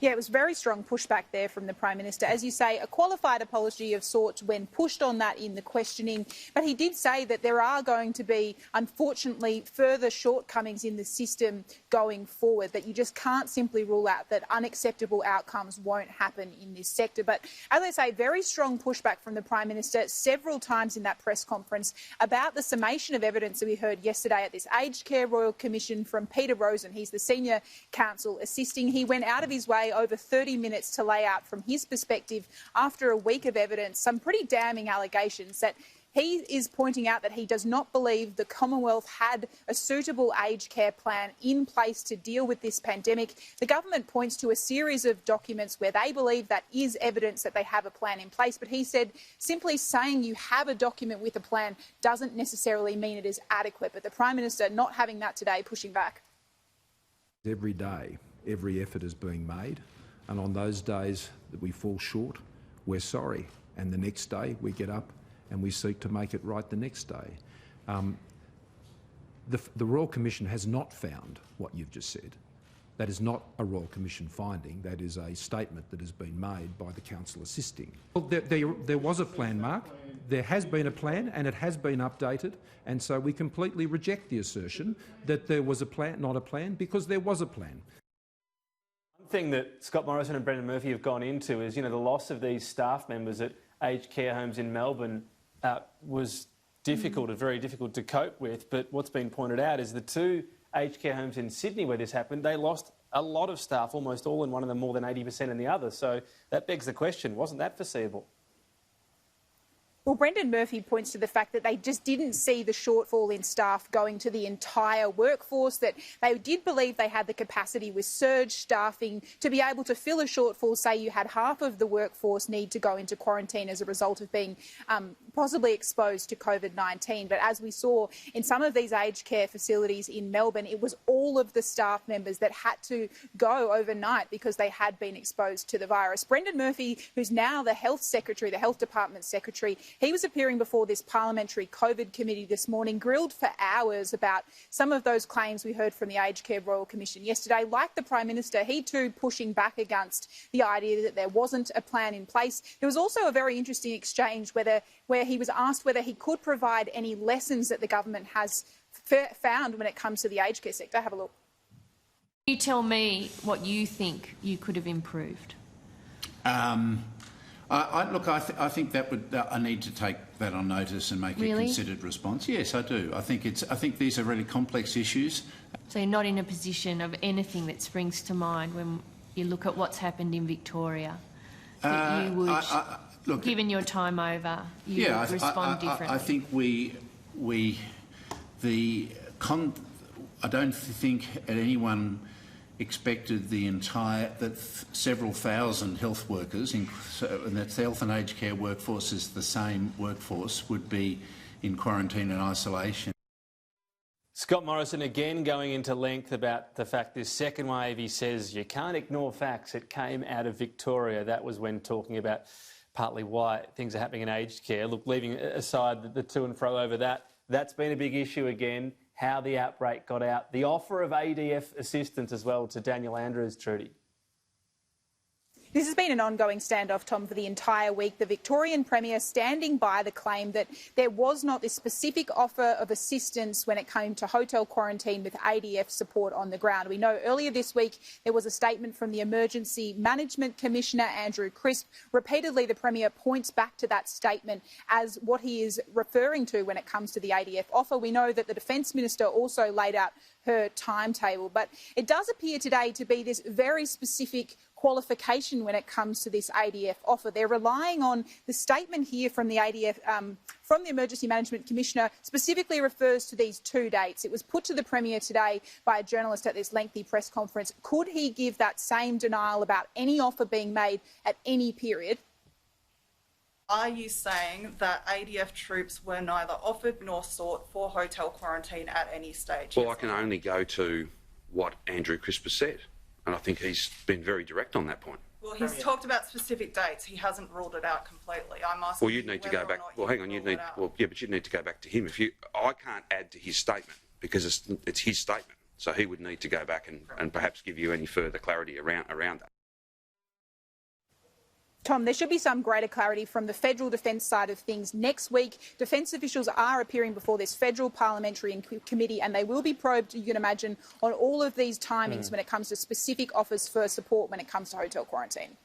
Yeah, it was very strong pushback there from the Prime Minister. As you say, a qualified apology of sorts when pushed on that in the questioning. But he did say that there are going to be, unfortunately, further shortcomings in the system going forward, that you just can't simply rule out that unacceptable outcomes won't happen in this sector. But as I say, very strong pushback from the Prime Minister several times in that press conference about the summation of evidence that we heard yesterday at this Aged Care Royal Commission from Peter Rozen. He's the senior counsel assisting. He went out of his way over 30 minutes to lay out from his perspective, after a week of evidence, some pretty damning allegations that he is pointing out that he does not believe the Commonwealth had a suitable aged care plan in place to deal with this pandemic. The government points to a series of documents where they believe that is evidence that they have a plan in place. But he said simply saying you have a document with a plan doesn't necessarily mean it is adequate. But the Prime Minister not having that today, pushing back. Every day, every effort is being made. And on those days that we fall short, we're sorry. And the next day we get up and we seek to make it right the next day. The Royal Commission has not found what you've just said. That is not a Royal Commission finding. That is a statement that has been made by the council assisting. Well, there was a plan, Mark. There has been a plan and it has been updated, and so we completely reject the assertion that there was a plan, not a plan, because there was a plan. One thing that Scott Morrison and Brendan Murphy have gone into is, the loss of these staff members at aged care homes in Melbourne was difficult and very difficult to cope with. But what's been pointed out is the two aged care homes in Sydney where this happened, they lost a lot of staff, almost all in one of them, more than 80% in the other. So that begs the question, wasn't that foreseeable? Well, Brendan Murphy points to the fact that they just didn't see the shortfall in staff going to the entire workforce, that they did believe they had the capacity with surge staffing to be able to fill a shortfall. Say you had half of the workforce need to go into quarantine as a result of being possibly exposed to COVID-19. But as we saw in some of these aged care facilities in Melbourne, it was all of the staff members that had to go overnight because they had been exposed to the virus. Brendan Murphy, who's now the Health Secretary, the Health Department Secretary, he was appearing before this parliamentary COVID committee this morning, grilled for hours about some of those claims we heard from the Aged Care Royal Commission yesterday. Like the Prime Minister, he too pushing back against the idea that there wasn't a plan in place. There was also a very interesting exchange where he was asked whether he could provide any lessons that the government has found when it comes to the aged care sector. Have a look. Can you tell me what you think you could have improved? I think that would. I need to take that on notice and make a considered response. Yes, I do. I think these are really complex issues. So you're not in a position of anything that springs to mind when you look at what's happened in Victoria that you would, look, given your time over, you would respond differently. I think I don't think anyone expected that several thousand health workers, and that the health and aged care workforce is the same workforce, would be in quarantine and isolation. Scott Morrison again going into length about the fact this second wave, he says, you can't ignore facts. It came out of Victoria. That was when talking about partly why things are happening in aged care. Look, leaving aside the to and fro over that, that's been a big issue again. How the outbreak got out, the offer of ADF assistance as well to Daniel Andrews, Trudy. This has been an ongoing standoff, Tom, for the entire week. The Victorian Premier standing by the claim that there was not this specific offer of assistance when it came to hotel quarantine with ADF support on the ground. We know earlier this week there was a statement from the Emergency Management Commissioner, Andrew Crisp. Repeatedly, the Premier points back to that statement as what he is referring to when it comes to the ADF offer. We know that the Defence Minister also laid out her timetable, but it does appear today to be this very specific qualification when it comes to this ADF offer. They're relying on the statement here from the ADF, from the Emergency Management Commissioner, specifically refers to these two dates. It was put to the Premier today by a journalist at this lengthy press conference. Could he give that same denial about any offer being made at any period? Are you saying that ADF troops were neither offered nor sought for hotel quarantine at any stage? Well, I can only go to what Andrew Crisp has said, and I think he's been very direct on that point. Well, he's talked about specific dates. He hasn't ruled it out completely. I'm asking. Well, you'd need to go back. Well, hang on. You'd need. Well, yeah, but you'd need to go back to him. I can't add to his statement because it's his statement. So he would need to go back and perhaps give you any further clarity around that. Tom, there should be some greater clarity from the federal defence side of things. Next week, defence officials are appearing before this federal parliamentary committee, and they will be probed, you can imagine, on all of these timings when it comes to specific offers for support when it comes to hotel quarantine.